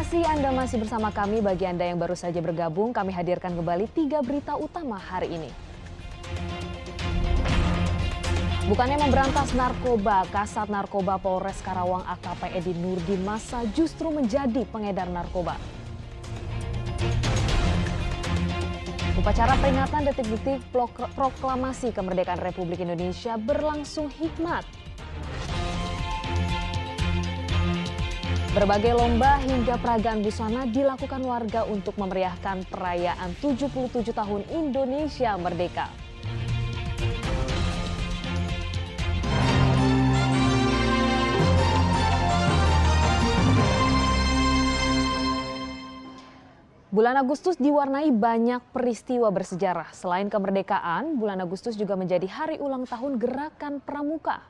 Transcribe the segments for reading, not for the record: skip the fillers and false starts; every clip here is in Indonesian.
kasih Anda masih bersama kami. Bagi Anda yang baru saja bergabung, kami hadirkan kembali 3 berita utama hari ini. Bukannya memberantas narkoba, Kasat Narkoba Polres Karawang AKP Edi Nurdin Masa justru menjadi pengedar narkoba. Upacara peringatan detik-detik proklamasi kemerdekaan Republik Indonesia berlangsung hikmat. Berbagai lomba hingga peragaan busana dilakukan warga untuk memeriahkan perayaan 77 tahun Indonesia Merdeka. Bulan Agustus diwarnai banyak peristiwa bersejarah. Selain kemerdekaan, bulan Agustus juga menjadi hari ulang tahun Gerakan Pramuka.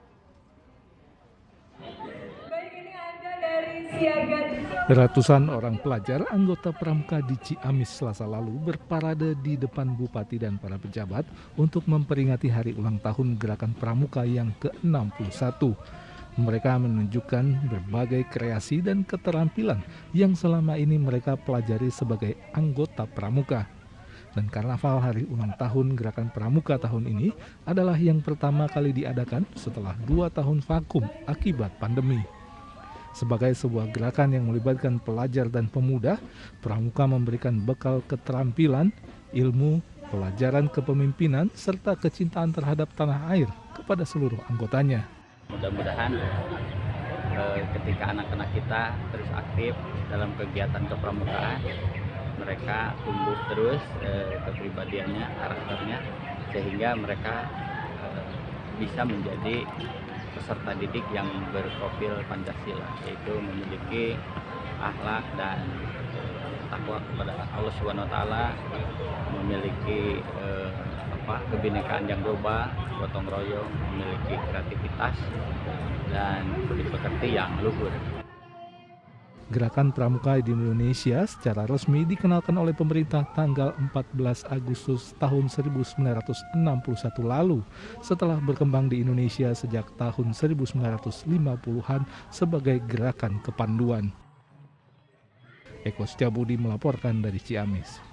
Ratusan orang pelajar anggota Pramuka di Ciamis Selasa lalu berparade di depan Bupati dan para pejabat untuk memperingati hari ulang tahun Gerakan Pramuka yang ke-61. Mereka menunjukkan berbagai kreasi dan keterampilan yang selama ini mereka pelajari sebagai anggota Pramuka. Dan karnaval hari ulang tahun Gerakan Pramuka tahun ini adalah yang pertama kali diadakan setelah 2 tahun vakum akibat pandemi. Sebagai sebuah gerakan yang melibatkan pelajar dan pemuda, Pramuka memberikan bekal keterampilan, ilmu, pelajaran kepemimpinan, serta kecintaan terhadap tanah air kepada seluruh anggotanya. Mudah-mudahan ketika anak-anak kita terus aktif dalam kegiatan kepramukaan, mereka tumbuh terus kepribadiannya, karakternya, sehingga mereka bisa menjadi peserta didik yang berprofil Pancasila, yaitu memiliki akhlak dan takwa kepada Allah SWT, memiliki kebinekaan yang global, gotong royong, memiliki kreativitas dan budi pekerti yang luhur. Gerakan Pramuka di Indonesia secara resmi dikenalkan oleh pemerintah tanggal 14 Agustus tahun 1961 lalu setelah berkembang di Indonesia sejak tahun 1950-an sebagai gerakan kepanduan. Eko Setiabudi melaporkan dari Ciamis.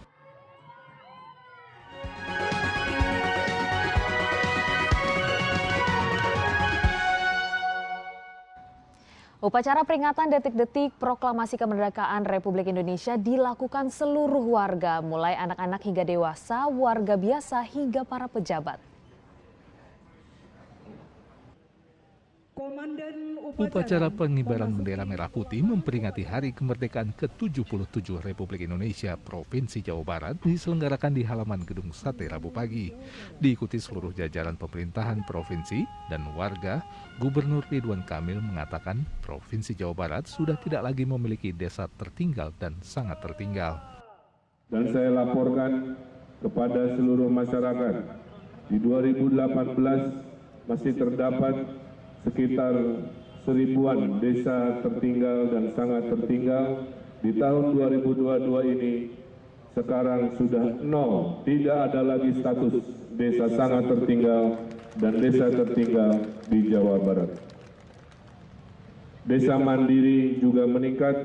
Upacara peringatan detik-detik proklamasi kemerdekaan Republik Indonesia dilakukan seluruh warga, mulai anak-anak hingga dewasa, warga biasa hingga para pejabat. Upacara pengibaran bendera merah putih memperingati Hari Kemerdekaan ke-77 Republik Indonesia Provinsi Jawa Barat diselenggarakan di halaman Gedung Sate Rabu pagi. Diikuti seluruh jajaran pemerintahan provinsi dan warga, Gubernur Ridwan Kamil mengatakan Provinsi Jawa Barat sudah tidak lagi memiliki desa tertinggal dan sangat tertinggal. Dan saya laporkan kepada seluruh masyarakat, di 2018 masih terdapat sekitar 1000-an desa tertinggal dan sangat tertinggal. Di tahun 2022 ini sekarang sudah 0, tidak ada lagi status desa sangat tertinggal dan desa tertinggal di Jawa Barat. Desa mandiri juga meningkat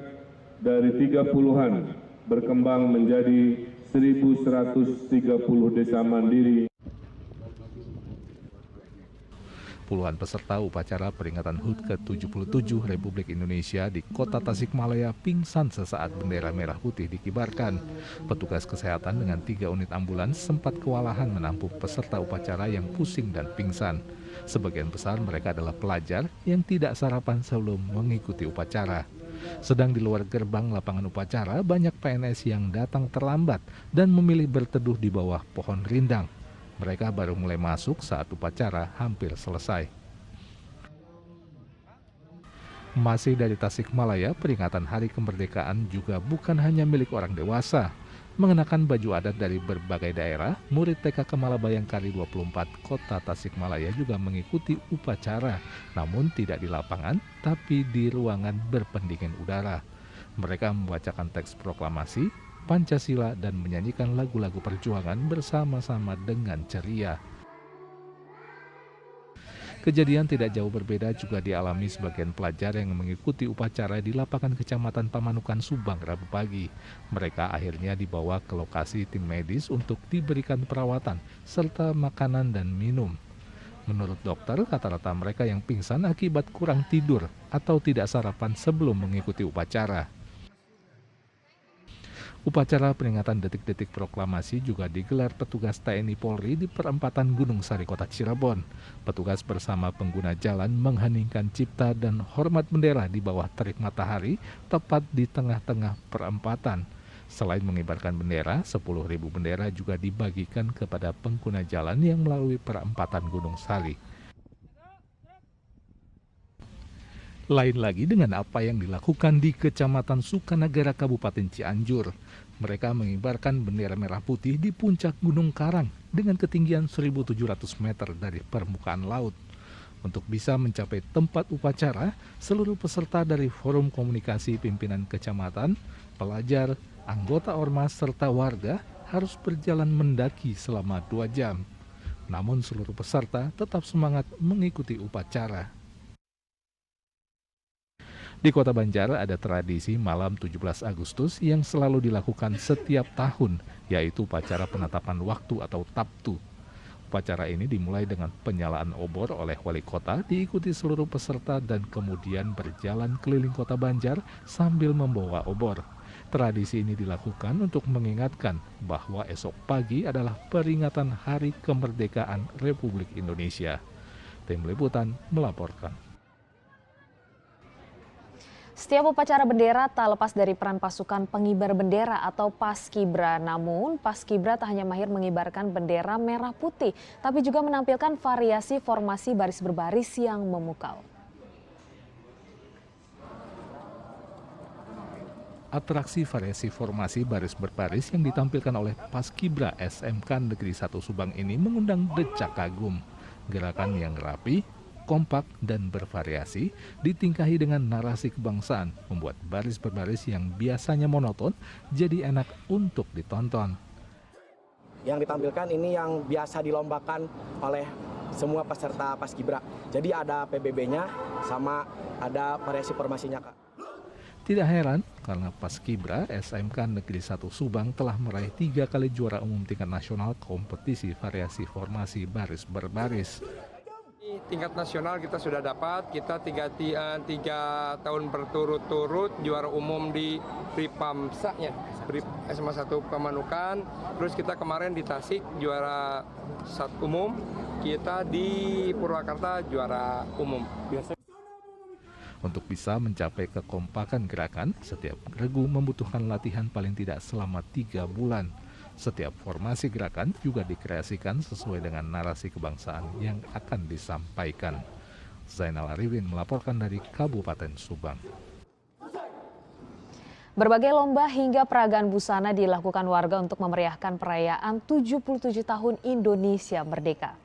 dari 30-an berkembang menjadi 1130 desa mandiri. Puluhan peserta upacara peringatan HUT ke-77 Republik Indonesia di kota Tasikmalaya pingsan sesaat bendera merah putih dikibarkan. Petugas kesehatan dengan 3 unit ambulans sempat kewalahan menampung peserta upacara yang pusing dan pingsan. Sebagian besar mereka adalah pelajar yang tidak sarapan sebelum mengikuti upacara. Sedang di luar gerbang lapangan upacara, banyak PNS yang datang terlambat dan memilih berteduh di bawah pohon rindang. Mereka baru mulai masuk saat upacara hampir selesai. Masih dari Tasikmalaya, peringatan Hari Kemerdekaan juga bukan hanya milik orang dewasa. Mengenakan baju adat dari berbagai daerah, murid TK Kemala Bayangkari 24 Kota Tasikmalaya juga mengikuti upacara, namun tidak di lapangan, tapi di ruangan berpendingin udara. Mereka membacakan teks proklamasi, Pancasila dan menyanyikan lagu-lagu perjuangan bersama-sama dengan ceria. Kejadian tidak jauh berbeda juga dialami sebagian pelajar yang mengikuti upacara di lapangan Kecamatan Pamanukan, Subang, Rabu pagi. Mereka akhirnya dibawa ke lokasi tim medis untuk diberikan perawatan serta makanan dan minum. Menurut dokter, rata-rata mereka yang pingsan akibat kurang tidur atau tidak sarapan sebelum mengikuti upacara. Upacara peringatan detik-detik proklamasi juga digelar petugas TNI Polri di perempatan Gunung Sari, Kota Cirebon. Petugas bersama pengguna jalan mengheningkan cipta dan hormat bendera di bawah terik matahari tepat di tengah-tengah perempatan. Selain mengibarkan bendera, 10.000 bendera juga dibagikan kepada pengguna jalan yang melalui perempatan Gunung Sari. Lain lagi dengan apa yang dilakukan di Kecamatan Sukanagara, Kabupaten Cianjur. Mereka mengibarkan bendera merah putih di puncak Gunung Karang dengan ketinggian 1.700 meter dari permukaan laut. Untuk bisa mencapai tempat upacara, seluruh peserta dari Forum Komunikasi Pimpinan Kecamatan, pelajar, anggota ormas, serta warga harus berjalan mendaki selama 2 jam. Namun seluruh peserta tetap semangat mengikuti upacara. Di Kota Banjar ada tradisi malam 17 Agustus yang selalu dilakukan setiap tahun, yaitu upacara penetapan waktu atau Taptu. Upacara ini dimulai dengan penyalaan obor oleh wali kota, diikuti seluruh peserta dan kemudian berjalan keliling Kota Banjar sambil membawa obor. Tradisi ini dilakukan untuk mengingatkan bahwa esok pagi adalah peringatan Hari Kemerdekaan Republik Indonesia. Tim Liputan melaporkan. Setiap upacara bendera tak lepas dari peran pasukan pengibar bendera atau Paskibra. Namun, Paskibra tak hanya mahir mengibarkan bendera merah putih, tapi juga menampilkan variasi formasi baris berbaris yang memukau. Atraksi variasi formasi baris berbaris yang ditampilkan oleh Paskibra SMK Negeri 1 Subang ini mengundang decak kagum. Gerakan yang rapi, kompak, dan bervariasi ditingkahi dengan narasi kebangsaan, membuat baris berbaris yang biasanya monoton jadi enak untuk ditonton. Yang ditampilkan ini yang biasa dilombakan oleh semua peserta Paskibra. Jadi ada PBB-nya sama ada variasi formasinya, Kak. Tidak heran karena Paskibra SMK Negeri 1 Subang telah meraih 3 kali juara umum tingkat nasional kompetisi variasi formasi baris berbaris. Tingkat nasional kita sudah dapat, kita tiga tahun berturut-turut juara umum di Pripamsa SMA 1 Pamanukan, terus kita kemarin di Tasik juara umum, kita di Purwakarta juara umum. Untuk bisa mencapai kekompakan gerakan, setiap regu membutuhkan latihan paling tidak selama 3 bulan. Setiap formasi gerakan juga dikreasikan sesuai dengan narasi kebangsaan yang akan disampaikan. Zainal Arifin melaporkan dari Kabupaten Subang. Berbagai lomba hingga peragaan busana dilakukan warga untuk memeriahkan perayaan 77 tahun Indonesia Merdeka.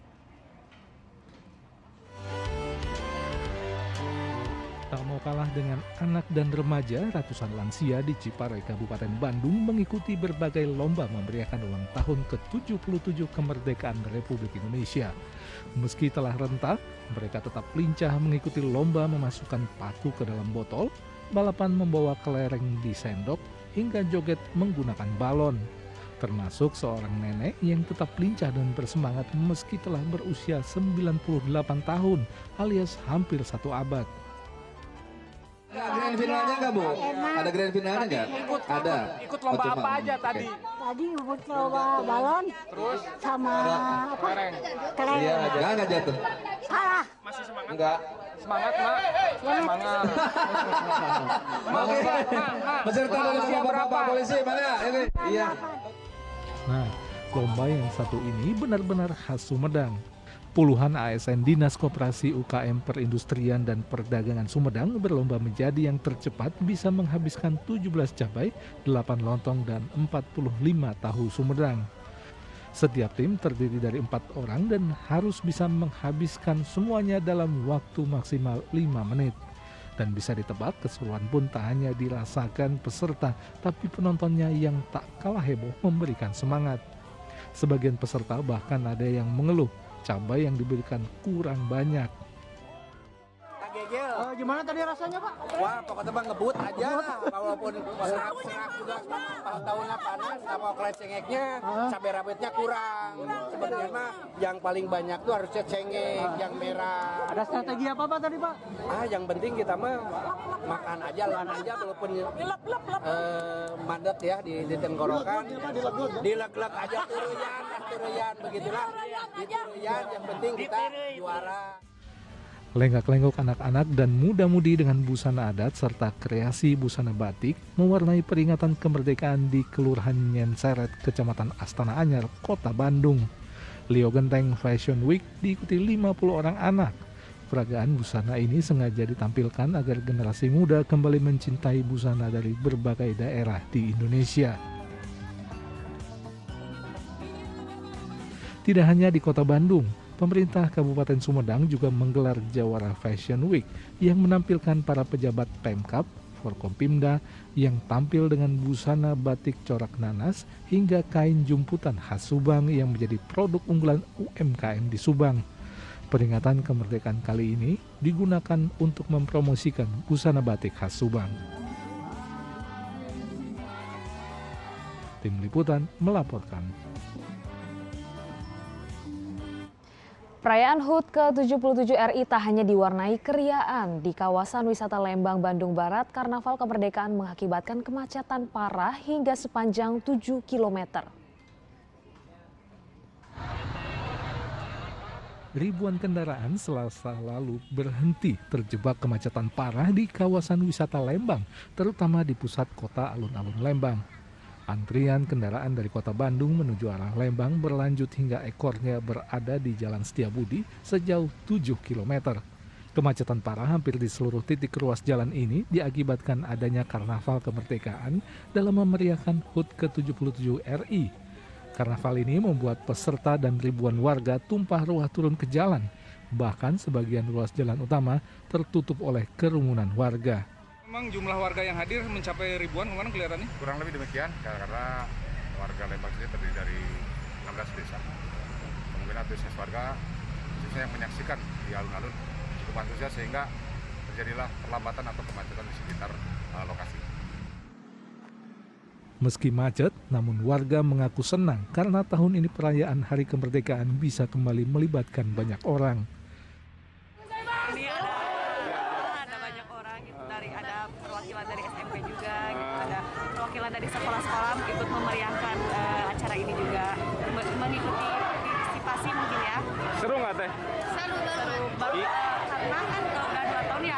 Tak mau kalah dengan anak dan remaja, ratusan lansia di Ciparai, Kabupaten Bandung mengikuti berbagai lomba memeriahkan ulang tahun ke-77 kemerdekaan Republik Indonesia. Meski telah renta, mereka tetap lincah mengikuti lomba memasukkan paku ke dalam botol, balapan membawa kelereng di sendok, hingga joget menggunakan balon. Termasuk seorang nenek yang tetap lincah dan bersemangat meski telah berusia 98 tahun alias hampir 1 abad. Grand finalnya nggak, Bu? Ada grand finalnya nggak? Ada. Ikut lomba apa aja tadi? Tadi ikut lomba balon, terus sama apa? Kelereng. Iya, nggak jatuh. Kalah. Masih semangat? Enggak. Semangat, Mak. Semangat. Oke. Peserta dari Bapak polisi mana? Ini. Iya. Nah, lomba yang satu ini benar-benar khas Sumedang. Puluhan ASN Dinas Koperasi UKM Perindustrian dan Perdagangan Sumedang berlomba menjadi yang tercepat bisa menghabiskan 17 cabai, 8 lontong, dan 45 tahu Sumedang. Setiap tim terdiri dari 4 orang dan harus bisa menghabiskan semuanya dalam waktu maksimal 5 menit. Dan bisa ditebak, keseruan pun tak hanya dirasakan peserta, tapi penontonnya yang tak kalah heboh memberikan semangat. Sebagian peserta bahkan ada yang mengeluh, cabai yang diberikan kurang banyak. Gimana tadi rasanya, Pak? Wah, pokoknya bang ngebut aja lah. Walaupun serak juga, tahunnya panas, sama kalau cengeknya, cabai rawitnya kurang. Sebenarnya mah yang paling banyak tuh harusnya cengek, yang merah. Ada strategi apa, Pak, tadi, Pak? Yang penting kita mah makan aja, lahan aja, walaupun mandat ya di tenggorokan. Dileg-leg aja turuyan, begitulah. Dituruyan, yang penting kita juara. Lenggak-lenggok anak-anak dan muda-mudi dengan busana adat serta kreasi busana batik mewarnai peringatan kemerdekaan di Kelurahan Nyenseret, Kecamatan Astana Anyar, Kota Bandung. Lio Genteng Fashion Week diikuti 50 orang anak. Peragaan busana ini sengaja ditampilkan agar generasi muda kembali mencintai busana dari berbagai daerah di Indonesia. Tidak hanya di Kota Bandung, pemerintah Kabupaten Sumedang juga menggelar Jawara Fashion Week yang menampilkan para pejabat Pemkab, Forkompimda yang tampil dengan busana batik corak nanas hingga kain jumputan khas Subang yang menjadi produk unggulan UMKM di Subang. Peringatan kemerdekaan kali ini digunakan untuk mempromosikan busana batik khas Subang. Tim Liputan melaporkan. Perayaan HUT ke-77 RI tak hanya diwarnai keriaan. Di kawasan wisata Lembang, Bandung Barat, Karnaval Kemerdekaan mengakibatkan kemacetan parah hingga sepanjang 7 km. Ribuan kendaraan Selasa lalu berhenti terjebak kemacetan parah di kawasan wisata Lembang, terutama di pusat kota alun-alun Lembang. Antrian kendaraan dari kota Bandung menuju arah Lembang berlanjut hingga ekornya berada di Jalan Setiabudi sejauh 7 km. Kemacetan parah hampir di seluruh titik ruas jalan ini diakibatkan adanya Karnaval Kemerdekaan dalam memeriahkan HUT ke-77 RI. Karnaval ini membuat peserta dan ribuan warga tumpah ruah turun ke jalan. Bahkan sebagian ruas jalan utama tertutup oleh kerumunan warga. Memang jumlah warga yang hadir mencapai ribuan kemarin kelihatannya? Kurang lebih demikian, karena warga Lembang sendiri terdiri dari 16 desa. Kemungkinan antusias warga, khususnya yang menyaksikan di alun-alun, cukup antusias sehingga terjadilah perlambatan atau kemacetan di sekitar lokasi. Meski macet, namun warga mengaku senang karena tahun ini perayaan Hari Kemerdekaan bisa kembali melibatkan banyak orang. Dari SMP juga, gitu. Ada perwakilan dari sekolah-sekolah ikut memeriahkan acara ini juga, mengikuti partisipasi mungkin ya. Seru nggak teh? Seru banget, karena kan kalau udah 2 tahun ya.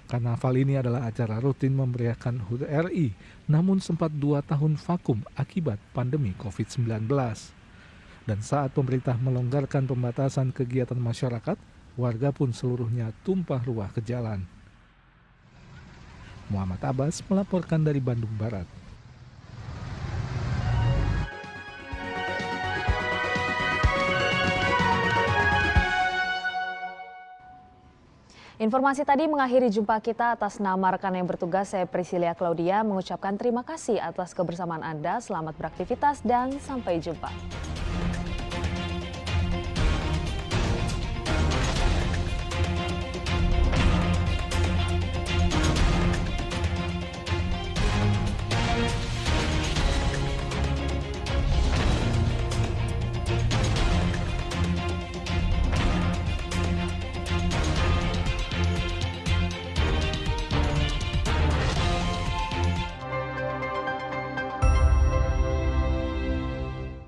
Karnaval ini adalah acara rutin memeriahkan HUT RI, namun sempat 2 tahun vakum akibat pandemi COVID-19. Dan saat pemerintah melonggarkan pembatasan kegiatan masyarakat, warga pun seluruhnya tumpah ruah ke jalan. Muhammad Abbas melaporkan dari Bandung Barat. Informasi tadi mengakhiri jumpa kita. Atas nama rekan yang bertugas, saya Priscilia Claudia mengucapkan terima kasih atas kebersamaan Anda. Selamat beraktivitas dan sampai jumpa.